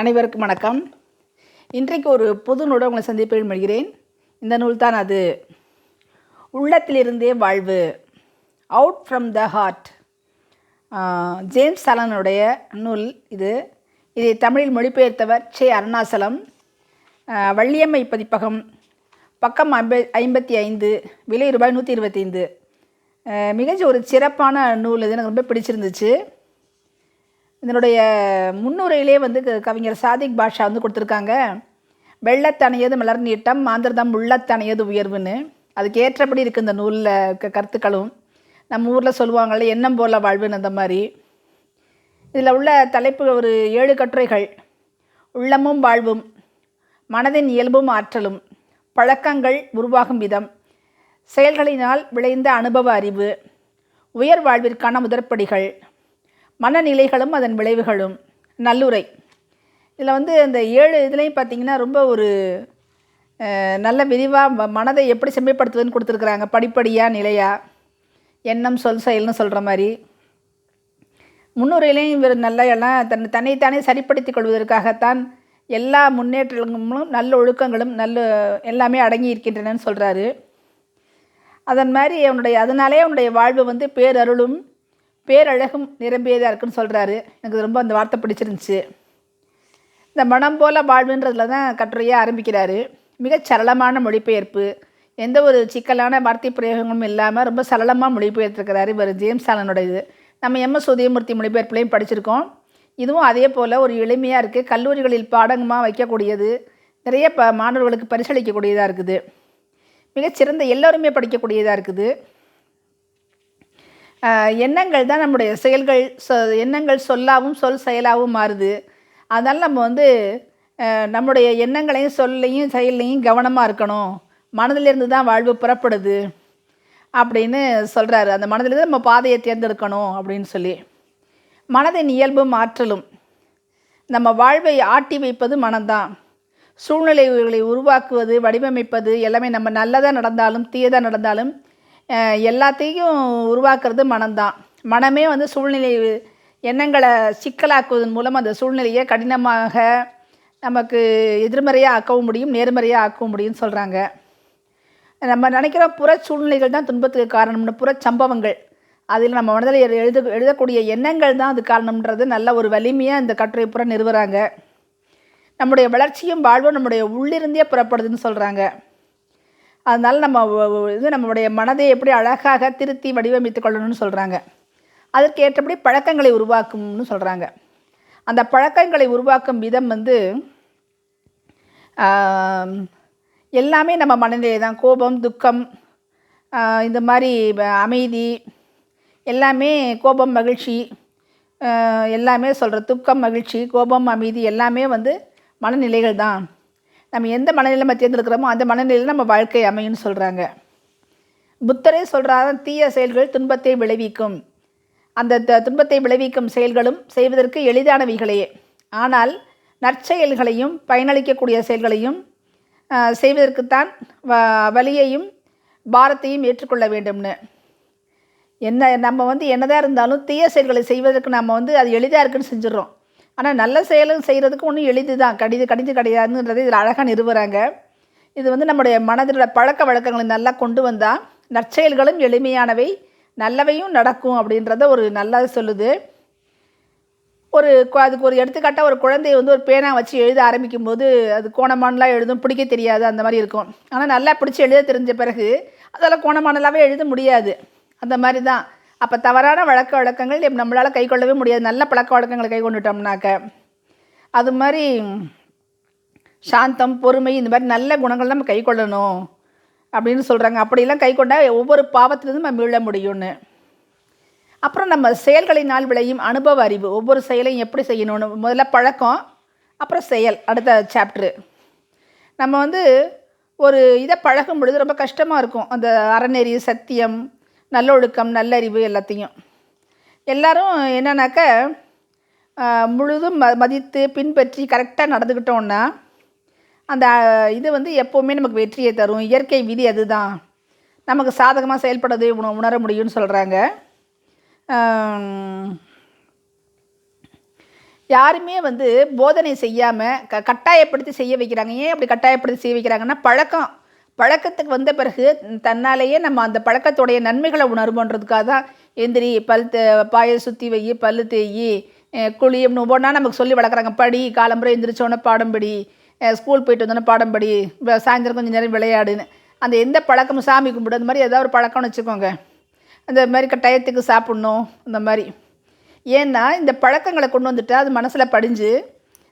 அனைவருக்கும் வணக்கம். இன்றைக்கு ஒரு புது நூலை உங்களை சந்திப்பில் மொழிகிறேன். இந்த நூல் தான் அது. உள்ளத்திலிருந்தே வாழ்வு, out from the heart. James அலனுடைய நூல் இது. இதை தமிழில் மொழிபெயர்த்தவர் அருணாசலம். வள்ளியம்மை பதிப்பகம், பக்கம் 55, விலை ரூபாய் 125. மிகச்சி ஒரு சிறப்பான நூல் இது. எனக்கு ரொம்ப பிடிச்சிருந்துச்சு. இதனுடைய முன்னுரையிலே கவிஞர் சாதிக் பாஷா கொடுத்துருக்காங்க. வெள்ளத்தணையது மலர் நீட்டம், மாந்திரதம் உள்ளத்தணையது உயர்வுன்னு. அதுக்கு ஏற்றபடி இருக்குது இந்த நூலில் கருத்துக்களும். நம்ம ஊரில் சொல்லுவாங்கள்ல, எண்ணம் போல வாழ்வுன்னு. அந்த மாதிரி இதில் உள்ள தலைப்பு ஒரு 7 கட்டுரைகள். உள்ளமும் வாழ்வும், மனதின் இயல்பும் ஆற்றலும், பழக்கங்கள் உருவாகும் விதம், செயல்களினால் விளைந்த அனுபவ அறிவு, உயர் வாழ்விற்கான முதற்படிகள், மனநிலைகளும் அதன் விளைவுகளும், நல்லுரை. இதில் அந்த 7 இதுலேயும் பார்த்திங்கன்னா ரொம்ப ஒரு நல்ல விரிவாக மனதை எப்படி செம்மைப்படுத்துவதுன்னு கொடுத்துருக்குறாங்க. படிப்படியாக, நிலையாக, எண்ணம் சொல் செயல்னு சொல்கிற மாதிரி. முன்னுரையிலையும் இவர் நல்ல எல்லாம் தன்னைத்தானே சரிப்படுத்திக் கொள்வதற்காகத்தான் எல்லா முன்னேற்றங்களும் நல்ல ஒழுக்கங்களும் எல்லாமே அடங்கி இருக்கின்றனன்னு சொல்கிறாரு. அதன் மாதிரி அதனாலே அவனுடைய வாழ்வு பேரருளும் பேரழகும் நிரம்பியதாக இருக்குன்னு சொல்கிறாரு. எனக்கு ரொம்ப அந்த வார்த்தை பிடிச்சிருந்துச்சு. இந்த மனம் போல வாழ்வுன்றதில் தான் கட்டுரையை ஆரம்பிக்கிறாரு. மிகச் சரளமான மொழிபெயர்ப்பு, எந்த ஒரு சிக்கலான வார்த்தை பிரயோகங்களும் இல்லாமல் ரொம்ப சரளமாக மொழிபெயர்த்துருக்கிறாரு இவர் ஜேம்ஸ் அலனுடையது. நம்ம எம்.எஸ். உதயமூர்த்தி மொழிபெயர்ப்புலையும் படிச்சிருக்கோம். இதுவும் அதே போல் ஒரு எளிமையாக இருக்குது. கல்லூரிகளில் பாடங்கமாக வைக்கக்கூடியது, நிறைய மாணவர்களுக்கு பரிசளிக்கக்கூடியதாக இருக்குது. மிகச்சிறந்த எல்லோருமே படிக்கக்கூடியதாக இருக்குது. எண்ணங்கள் தான் நம்முடைய செயல்கள். எண்ணங்கள் சொல்லாகவும் சொல் செயலாகவும் மாறுது. அதனால் நம்ம நம்முடைய எண்ணங்களையும் சொல்லையும் செயல்லையும் கவனமாக இருக்கணும். மனதிலிருந்து தான் வாழ்வு புறப்படுது அப்படின்னு சொல்கிறாரு. அந்த மனதிலிருந்து நம்ம பாதையை தேர்ந்தெடுக்கணும் அப்படின்னு சொல்லி. மனதின் இயல்பும் ஆற்றலும், நம்ம வாழ்வை ஆட்டி வைப்பது மனம்தான். சூழ்நிலைகளை உருவாக்குவது, வடிவமைப்பது எல்லாமே நம்ம நல்லதாக நடந்தாலும் தீயதாக நடந்தாலும் எல்லாத்தையும் உருவாக்குறது மனம்தான். மனமே சூழ்நிலை எண்ணங்களை சிக்கலாக்குவதன் மூலம் அந்த சூழ்நிலையை கடினமாக நமக்கு எதிர்மறையாக ஆக்கவும் முடியும், நேர்மறையாக ஆக்கவும் முடியும்னு சொல்கிறாங்க. நம்ம நினைக்கிற புற சூழ்நிலைகள் தான் துன்பத்துக்கு காரணம்னு, புற சம்பவங்கள், அதில் நம்ம மனதில் எழுதக்கூடிய எண்ணங்கள் தான் அது காரணம்ன்றது நல்ல ஒரு வலிமையாக இந்த கட்டுரை புற நிறுவுறாங்க. நம்முடைய வளர்ச்சியும் வாழ்வும் நம்முடைய உள்ளிருந்தே புறப்படுதுன்னு சொல்கிறாங்க. அதனால் நம்முடைய மனதை எப்படி அழகாக திருத்தி வடிவமைத்து கொள்ளணும்னு சொல்கிறாங்க. அதற்கு ஏற்றபடி பழக்கங்களை உருவாக்கும்னு சொல்கிறாங்க. அந்த பழக்கங்களை உருவாக்கும் விதம் எல்லாமே நம்ம மனநிலை தான். கோபம், துக்கம், இந்த மாதிரி அமைதி, எல்லாமே கோபம், மகிழ்ச்சி, எல்லாமே சொல்கிற துக்கம், மகிழ்ச்சி, கோபம், அமைதி எல்லாமே மனநிலைகள் தான். நம்ம எந்த மனநிலை நம்ம தேர்ந்தெடுக்கிறோமோ அந்த மனநிலையில் நம்ம வாழ்க்கை அமையும்னு சொல்கிறாங்க. புத்தரே சொல்கிறாரு, தீய செயல்கள் துன்பத்தை விளைவிக்கும். அந்த துன்பத்தை விளைவிக்கும் செயல்களும் செய்வதற்கு எளிதானவைகளே. ஆனால் நற்செயல்களையும் பயனளிக்கக்கூடிய செயல்களையும் செய்வதற்குத்தான் வலியையும் பாரத்தையும் ஏற்றுக்கொள்ள வேண்டும்னு. நம்ம என்னதான் இருந்தாலும் தீய செயல்களை செய்வதற்கு நம்ம அது எளிதாக இருக்குன்னு செஞ்சிடறோம். ஆனால் நல்ல செயலும் செய்கிறதுக்கு ஒன்றும் எளிது தான், கடிந்து கிடையாதுன்றதை இதில் அழகாக நிறுவுறாங்க. இது நம்முடைய மனதில் பழக்க வழக்கங்களை நல்லா கொண்டு வந்தால் நற்செயல்களும் எளிமையானவை, நல்லவையும் நடக்கும் அப்படின்றத ஒரு நல்லா சொல்லுது. அதுக்கு ஒரு எடுத்துக்காட்டாக ஒரு குழந்தை ஒரு பேனா வச்சு எழுத ஆரம்பிக்கும் போது அது கோணமானலாம் எழுதும், பிடிக்க தெரியாது, அந்த மாதிரி இருக்கும். ஆனால் நல்லா பிடிச்சி எழுத தெரிஞ்ச பிறகு அதெல்லாம் கோணமானலாகவே எழுத முடியாது. அந்த மாதிரி தான். அப்போ தவறான வழக்கங்கள் நம்மளால் கை கொள்ளவே முடியாது. நல்ல பழக்க வழக்கங்களை கை கொண்டுட்டோம்னாக்க. அது மாதிரி சாந்தம், பொறுமை, இந்த மாதிரி நல்ல குணங்கள் நம்ம கை கொள்ளணும் அப்படின்னு சொல்கிறாங்க. அப்படிலாம் கை கொண்டால் ஒவ்வொரு பாவத்திலிருந்து நம்ம மீள முடியும்னு. அப்புறம் நம்ம செயல்களினால் விளையும் அனுபவ அறிவு, ஒவ்வொரு செயலையும் எப்படி செய்யணும்னு. முதல்ல பழக்கம், அப்புறம் செயல், அடுத்த சாப்டரு. நம்ம ஒரு இதை பழகும் பொழுது ரொம்ப கஷ்டமாக இருக்கும். அந்த அறநெறி, சத்தியம், நல்லொழுக்கம், நல்லறிவு எல்லாத்தையும் எல்லோரும் என்னன்னாக்க முழுதும் மதித்து பின்பற்றி கரெக்டாக நடந்துக்கிட்டோன்னா அந்த இது எப்போவுமே நமக்கு வெற்றியை தரும். இயற்கை விதி அதுதான். நமக்கு சாதகமாக செயல்படுறதை உணர முடியும்னு சொல்கிறாங்க. யாருமே வந்து போதனை செய்யாமல் கட்டாயப்படுத்தி செய்ய வைக்கிறாங்க. ஏன் அப்படி கட்டாயப்படுத்தி செய்ய வைக்கிறாங்கன்னா, பழக்கத்துக்கு வந்த பிறகு தன்னாலேயே நம்ம அந்த பழக்கத்துடைய நன்மைகளை உணர்வோன்றதுக்காக தான் எந்திரி, பாயை சுற்றி வை, பல்லு தேயி, குழியம்னு ஒவ்வொன்றா நமக்கு சொல்லி வளர்க்குறாங்க. படி, காலம்புரை எந்திரிச்சோன்னே பாடம் படி, ஸ்கூல் போயிட்டு வந்தோன்னே பாடம் படி, சாயந்தரம் கொஞ்சம் நேரம் விளையாடுன்னு. அந்த எந்த பழக்கமும் சாமி கும்பிடு அந்த மாதிரி ஏதாவது ஒரு பழக்கம்னு வச்சுக்கோங்க. அந்த மாதிரி டயத்துக்கு சாப்பிட்ணும் இந்த மாதிரி. ஏன்னா இந்த பழக்கங்களை கொண்டு வந்துட்டு அது மனசில் படிஞ்சு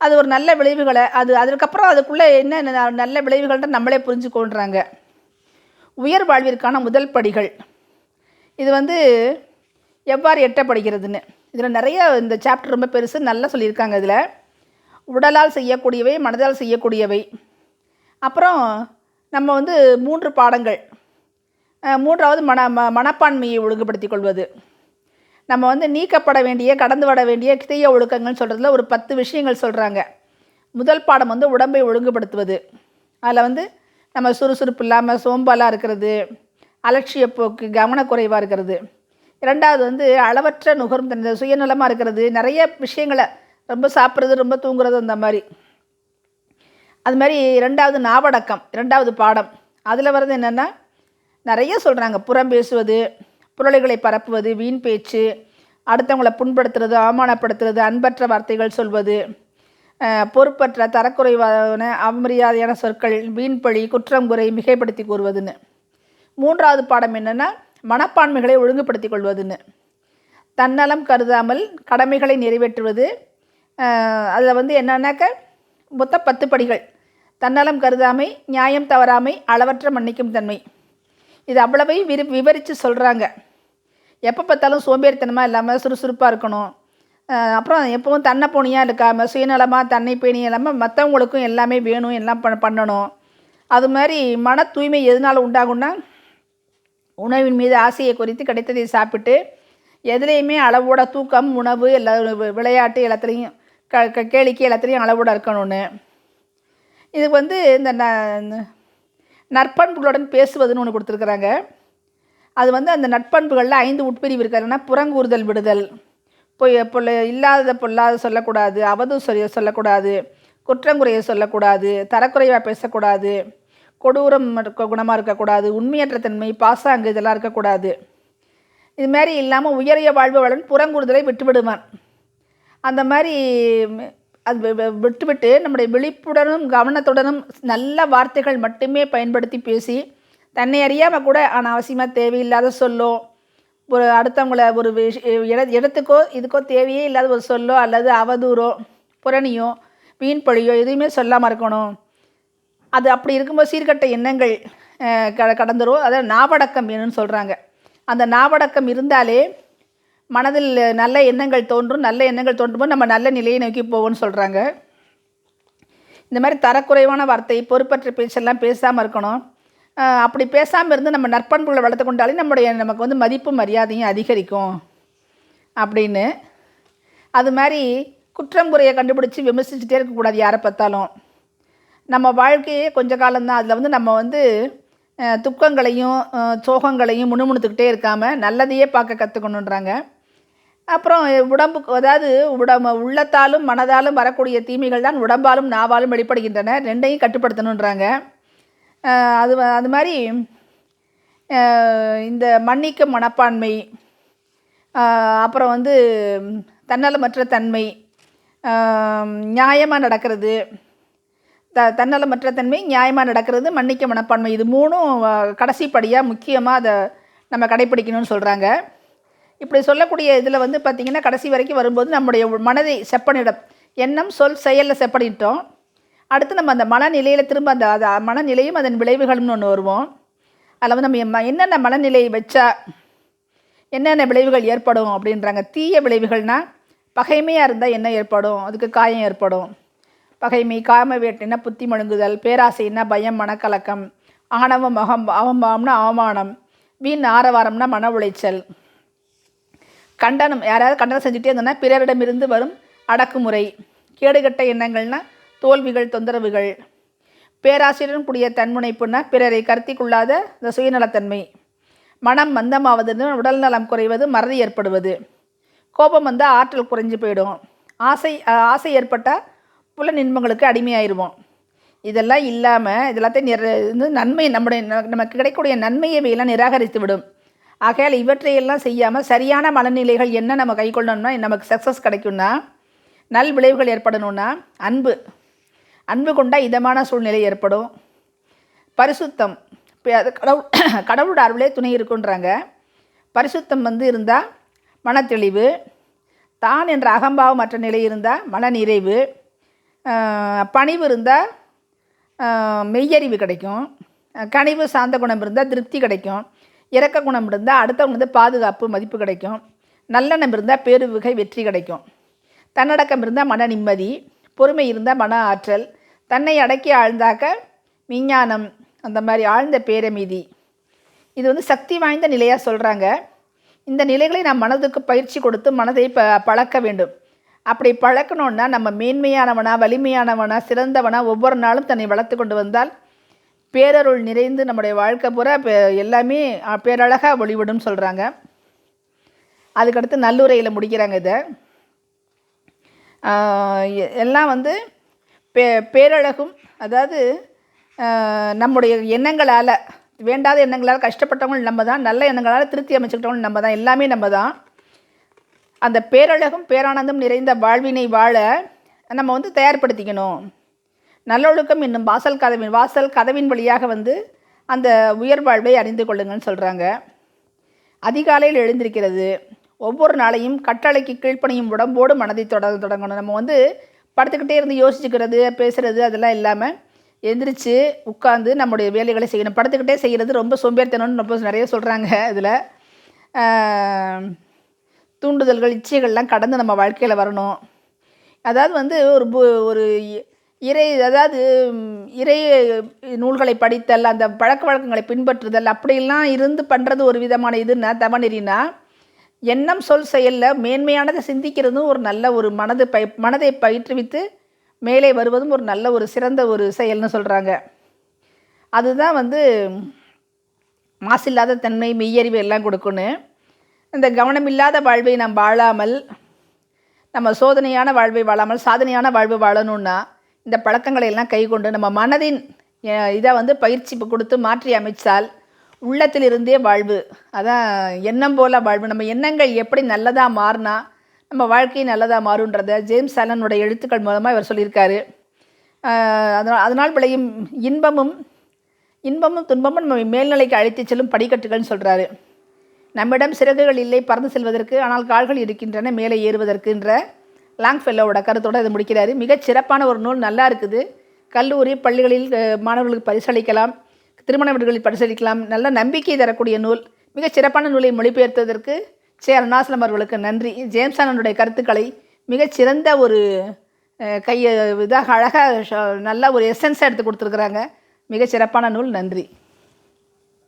அது ஒரு நல்ல விளைவுகளை அதுக்கப்புறம் அதுக்குள்ளே என்ன நல்ல விளைவுகள்ன்ற நம்மளே புரிஞ்சுக்கோன்றாங்க. உயர் வாழ்விற்கான முதல் படிகள் இது வந்து எவ்வாறு எட்டப்படுகிறதுன்னு இதில் நிறைய இந்த சாப்டர் ரொம்ப பெருசு நல்லா சொல்லியிருக்காங்க. இதில் உடலால் செய்யக்கூடியவை, மனதால் செய்யக்கூடியவை. அப்புறம் நம்ம வந்து 3 பாடங்கள். 3வது மனப்பான்மையை ஒழுங்குபடுத்தி கொள்வது. நம்ம வந்து நீக்கப்பட வேண்டிய, கடந்து வர வேண்டிய தீய ஒழுக்கங்கள்னு சொல்கிறதுல ஒரு 10 விஷயங்கள் சொல்கிறாங்க. முதல் பாடம் வந்து உடம்பை ஒழுங்குபடுத்துவது. அதில் வந்து நம்ம சுறுசுறுப்பு இல்லாமல் சோம்பாலாக இருக்கிறது, அலட்சிய போக்கு, கவனக்குறைவாக இருக்கிறது. 2வது வந்து அளவற்ற நுகரும் தன்மை, சுயநலமாக இருக்கிறது, நிறைய விஷயங்களை ரொம்ப சாப்பிட்றது, ரொம்ப தூங்குறது, அந்த மாதிரி. அது மாதிரி 2வது நாவடக்கம், 2வது பாடம். அதில் வர்றது என்னென்னா நிறைய சொல்கிறாங்க. புறம் பேசுவது, புரளிகளை பரப்புவது, வீண் பேச்சு, அடுத்தவங்களை புண்படுத்துறது, அவமானப்படுத்துறது, அன்பற்ற வார்த்தைகள் சொல்வது, பொறுப்பற்ற, தரக்குறைவான, அவமரியாதையான சொற்கள், வீண்பழி, குற்றம் குறை, மிகைப்படுத்தி கூறுவதுன்னு. 3வது பாடம் என்னென்னா மனப்பான்மைகளை ஒழுங்குபடுத்தி கொள்வதுன்னு. தன்னலம் கருதாமல் கடமைகளை நிறைவேற்றுவது. அதில் வந்து என்னன்னாக்க மொத்தம் 10 படிகள். தன்னலம் கருதாமை, நியாயம் தவறாமை, அளவற்ற மன்னிக்கும் தன்மை. இது அவ்வளவையும் விவரித்து சொல்கிறாங்க. எப்போ பார்த்தாலும் சோம்பேறித்தனமாக இல்லாமல் சுறுசுறுப்பாக இருக்கணும். அப்புறம் எப்பவும் தன்னை போனியாக இருக்காமல் சுயநலமாக, தன்னை பேணியாக இல்லாமல் மற்றவங்களுக்கும் எல்லாமே வேணும், எல்லாம் பண்ணணும். அது மாதிரி மன தூய்மை எதனால் உண்டாகும்னா, உணவின் மீது ஆசையை குறித்து கிடைத்ததை சாப்பிட்டு எதுலேயுமே அளவோட தூக்கம், உணவு, எல்லா விளையாட்டு எல்லாத்துலேயும் கேளிக்கை எல்லாத்துலேயும் அளவோட இருக்கணும்னு. இது வந்து இந்த நற்பண்புகளுடன் பேசுவதுன்னு ஒன்று கொடுத்துருக்குறாங்க. அது வந்து அந்த நட்பண்புகளில் 5 உட்பிரிவு இருக்காருன்னா, புறங்கூறுதல் விடுதல், இல்லாததை பொல்லாத சொல்லக்கூடாது, அவதூறு சொல்லக்கூடாது, குற்றங்குறையை சொல்லக்கூடாது, தரக்குறைவாக பேசக்கூடாது, கொடூரம் குணமாக இருக்கக்கூடாது, உண்மையற்ற தன்மை, பாசாங்கு இதெல்லாம் இருக்கக்கூடாது. இது மாதிரி இல்லாமல் உயரிய வாழ்வுடன் புறங்கூறுதலை விட்டுவிடுவான். அந்த மாதிரி அது விட்டுவிட்டு நம்முடைய விழிப்புடனும் கவனத்துடனும் நல்ல வார்த்தைகள் மட்டுமே பயன்படுத்தி பேசி, தன்னை அறியாமல் கூட அனாவசியமாக தேவையில்லாத சொல்லோ, ஒரு அடுத்தவங்கள ஒரு இடத்துக்கோ இதுக்கோ தேவையே இல்லாத ஒரு சொல்லோ அல்லது அவதூறோ, புரணியோ, வீண் பழியோ எதுவுமே சொல்லாமல் இருக்கணும். அது அப்படி இருக்கும்போது சீர்கட்ட எண்ணங்கள் கடந்துரும். அதாவது நாவடக்கம் வேணும்னு சொல்கிறாங்க. அந்த நாவடக்கம் இருந்தாலே மனதில் நல்ல எண்ணங்கள் தோன்றும். நல்ல எண்ணங்கள் தோன்றும்போது நம்ம நல்ல நிலையை நோக்கி போவோம்னு சொல்கிறாங்க. இந்த மாதிரி தரக்குறைவான வார்த்தை, பொறுப்பற்ற பேச்செல்லாம் பேசாமல் இருக்கணும். அப்படி பேசாமல் இருந்து நம்ம நற்பண்புகளை வளர்த்து கொண்டாலே நமக்கு வந்து மதிப்பு மரியாதையும் அதிகரிக்கும் அப்படின்னு. அது மாதிரி குற்றம் குறையை கண்டுபிடிச்சி விமர்சிச்சுட்டே இருக்கக்கூடாது யாரை பார்த்தாலும். நம்ம வாழ்க்கையே கொஞ்ச காலம்தான். அதில் வந்து நம்ம வந்து துக்கங்களையும் சோகங்களையும் முணுமுணுத்துக்கிட்டே இருக்காமல் நல்லதையே பார்க்க கற்றுக்கணுன்றாங்க. அப்புறம் உடம்புக்கு, அதாவது உள்ளத்தாலும் மனதாலும் வரக்கூடிய தீமைகள் தான் உடம்பாலும் நாவாலும் வெளிப்படுகின்றன. 2ஐயும் கட்டுப்படுத்தணுன்றாங்க. அது மாதிரி இந்த மன்னிக்கும் மனப்பான்மை, அப்புறம் வந்து தன்னலமற்ற தன்மை, நியாயமாக நடக்கிறது, தன்னலமற்ற தன்மை, நியாயமாக நடக்கிறது, மன்னிக்க மனப்பான்மை. இது 3ம் கடைசிப்படியாக முக்கியமாக அதை நம்ம கடைப்பிடிக்கணும்னு சொல்கிறாங்க. இப்படி சொல்லக்கூடிய இதில் வந்து பார்த்திங்கன்னா கடைசி வரைக்கும் வரும்போது நம்முடைய மனதை செப்பனிடம், எண்ணம் சொல் செயலில் செப்பனிட்டோம். அடுத்து நம்ம அந்த மனநிலையில் திரும்ப அந்த மனநிலையும் அதன் விளைவுகள்னு ஒன்று வருவோம். அதில் வந்து நம்ம என்னென்ன மனநிலை வச்சா என்னென்ன விளைவுகள் ஏற்படும் அப்படின்றாங்க. தீய விளைவுகள்னால் பகைமையாக இருந்தால் என்ன ஏற்படும்? அதுக்கு காயம் ஏற்படும். பகைமை, காம வேட்டைனா புத்தி மழுங்குதல், பேராசைன்னா பயம், மனக்கலக்கம், ஆணவம், அவமானம்னா அவமானம், வீண் ஆரவாரம்னா மன உளைச்சல், கண்டனம், யாராவது கண்டனம் செஞ்சுட்டே இருந்தோன்னா பிறரிடமிருந்து வரும் அடக்குமுறை, கேடுகட்ட எண்ணங்கள்னால் தோல்விகள், தொந்தரவுகள், பேராசையுடன் கூடிய தன்முனைப்புன்னா பிறரை கருத்திக்குள்ளாத இந்த சுயநலத்தன்மை, மனம் மந்தமாவதுன்னு உடல் நலம் குறைவது, மறதி ஏற்படுவது, கோபம் வந்தால் ஆற்றல் குறைஞ்சு போயிடும், ஆசை ஏற்பட்டால் புல இன்பங்களுக்கு அடிமையாயிருவோம். இதெல்லாம் இல்லாமல் இதெல்லாத்தையும் நன்மை நமக்கு கிடைக்கக்கூடிய நன்மையவையெல்லாம் நிராகரித்து விடும். ஆகையால் இவற்றையெல்லாம் செய்யாமல் சரியான மனநிலைகள் என்ன நம்ம கை கொள்ளணும்னா நமக்கு சக்ஸஸ் கிடைக்கும்னா, நல் விளைவுகள் ஏற்படணும்னா அன்பு கொண்டால் இதமான சூழ்நிலை ஏற்படும். பரிசுத்தம், அது கடவுளோட அருளே துணை இருக்குன்றாங்க. பரிசுத்தம் இருந்தால் மனத்தெளிவு, தான் என்ற அகம்பாவமற்ற நிலை இருந்தால் மன நிறைவு, பணிவு இருந்தால் மெய்யறிவு கிடைக்கும், கனிவு சார்ந்த குணம் இருந்தால் திருப்தி கிடைக்கும், இரக்க குணம் இருந்தால் அடுத்தவங்க பாதுகாப்பு மதிப்பு கிடைக்கும், நல்லெண்ணம் இருந்தால் பேருவகை வெற்றி கிடைக்கும், தன்னடக்கம் இருந்தால் மன நிம்மதி, பொறுமை இருந்தால் மன ஆற்றல், தன்னை அடக்கி ஆழ்ந்தாக்க விஞ்ஞானம், அந்த மாதிரி ஆழ்ந்த பேரமீதி. இது சக்தி வாய்ந்த நிலையாக சொல்கிறாங்க. இந்த நிலைகளை நாம் மனதுக்கு பயிற்சி கொடுத்து மனதை பழக்க வேண்டும். அப்படி பழக்கணுன்னா நம்ம மேன்மையானவனா, வலிமையானவனா, சிறந்தவனா ஒவ்வொரு நாளும் தன்னை வளர்த்து கொண்டு வந்தால் பேரருள் நிறைந்து நம்முடைய வாழ்க்கை பூரா எல்லாமே பேரழகாக ஒளிவிடும் சொல்கிறாங்க. அதுக்கடுத்து நல்லுரையில் முடிக்கிறாங்க. இதை எல்லாம் பேரழகும், அதாவது நம்முடைய எண்ணங்களால், வேண்டாத எண்ணங்களால் கஷ்டப்பட்டவங்களும் நம்ம தான், நல்ல எண்ணங்களால் திருத்தி அமைச்சுக்கிட்டவங்களும் நம்ம தான், எல்லாமே நம்ம தான். அந்த பேரழகும் பேரானந்தம் நிறைந்த வாழ்வினை வாழ நம்ம தயார்படுத்திக்கணும். நல்லொழுக்கம் என்னும் வாசல் கதவின் வழியாக அந்த உயர் வாழ்வை அறிந்து கொள்ளுங்கன்னு சொல்கிறாங்க. அதிகாலையில் எழுந்திருக்கிறது, ஒவ்வொரு நாளையும் கட்டளைக்கு கீழ்ப்பணியும் உடம்போடு மனதை தொடங்கணும். நம்ம படுத்துக்கிட்டே இருந்து யோசிச்சுக்கிறது, பேசுகிறது அதெல்லாம் இல்லாமல் எந்திரிச்சு உட்காந்து நம்முடைய வேலைகளை செய்யணும். படுத்துக்கிட்டே செய்கிறது ரொம்ப சோம்பேறித்தனம்னு ரொம்ப நிறைய சொல்கிறாங்க. இதில் தூண்டுதல்கள், இச்சைகள்லாம் கடந்து நம்ம வாழ்க்கையில் வரணும். அதாவது ஒரு இறை நூல்களை படித்தல், அந்த பழக்க வழக்கங்களை பின்பற்றுதல், அப்படிலாம் இருந்து பண்ணுறது ஒரு விதமான இதுன்னா தவநெறினா, எண்ணம் சொல் செயலில் மேன்மையானதை சிந்திக்கிறதும் ஒரு நல்ல ஒரு மனதை பயிற்றுவித்து மேலே வருவதும் ஒரு நல்ல ஒரு சிறந்த ஒரு செயல்னு சொல்கிறாங்க. அதுதான் மாசில்லாத தன்மை, மெய்யறிவு எல்லாம் கொடுக்கணும். இந்த கவனமில்லாத வாழ்வை நாம் வாழாமல், நம்ம சோதனையான வாழ்வை வாழாமல் சாதனையான வாழ்வு வாழணுன்னா இந்த பழக்கங்களை எல்லாம் கை கொண்டு நம்ம மனதின் இதை பயிற்சி கொடுத்து மாற்றி அமைச்சால் உள்ளத்திலிருந்தே வாழ்வு, அதான் எண்ணம் போல வாழ்வு. நம்ம எண்ணங்கள் எப்படி நல்லதாக மாறினா நம்ம வாழ்க்கை நல்லதாக மாறுன்றதை ஜேம்ஸ் ஆலனுடைய எழுத்துக்கள் மூலமாக இவர் சொல்லியிருக்காரு. அதனால் விளையும் இன்பமும் துன்பமும் நம்ம மேல்நிலைக்கு அழைத்து செல்லும் படிக்கட்டுகள்னு சொல்கிறாரு. நம்மிடம் சிறகுகள் இல்லை பறந்து செல்வதற்கு, ஆனால் கால்கள் இருக்கின்றன மேலே ஏறுவதற்குன்ற லாங்ஃபெல்லோவோட கருத்தோடு அதை முடிக்கிறாரு. மிகச் சிறப்பான ஒரு நூல், நல்லா இருக்குது. கல்லூரி பள்ளிகளில் மாணவர்களுக்கு பரிசளிக்கலாம், திருமண வீடுகளில் பரிசளிக்கலாம். நல்ல நம்பிக்கை தரக்கூடிய நூல். மிகச் சிறப்பான நூலை மொழிபெயர்த்ததற்கு அருணாசலம் அவர்களுக்கு நன்றி. ஜேம்ஸ் ஆலனுடைய கருத்துக்களை மிகச்சிறந்த ஒரு இதாக அழகாக நல்ல ஒரு எசன்ஸாக எடுத்து கொடுத்துருக்குறாங்க. மிகச் சிறப்பான நூல். நன்றி.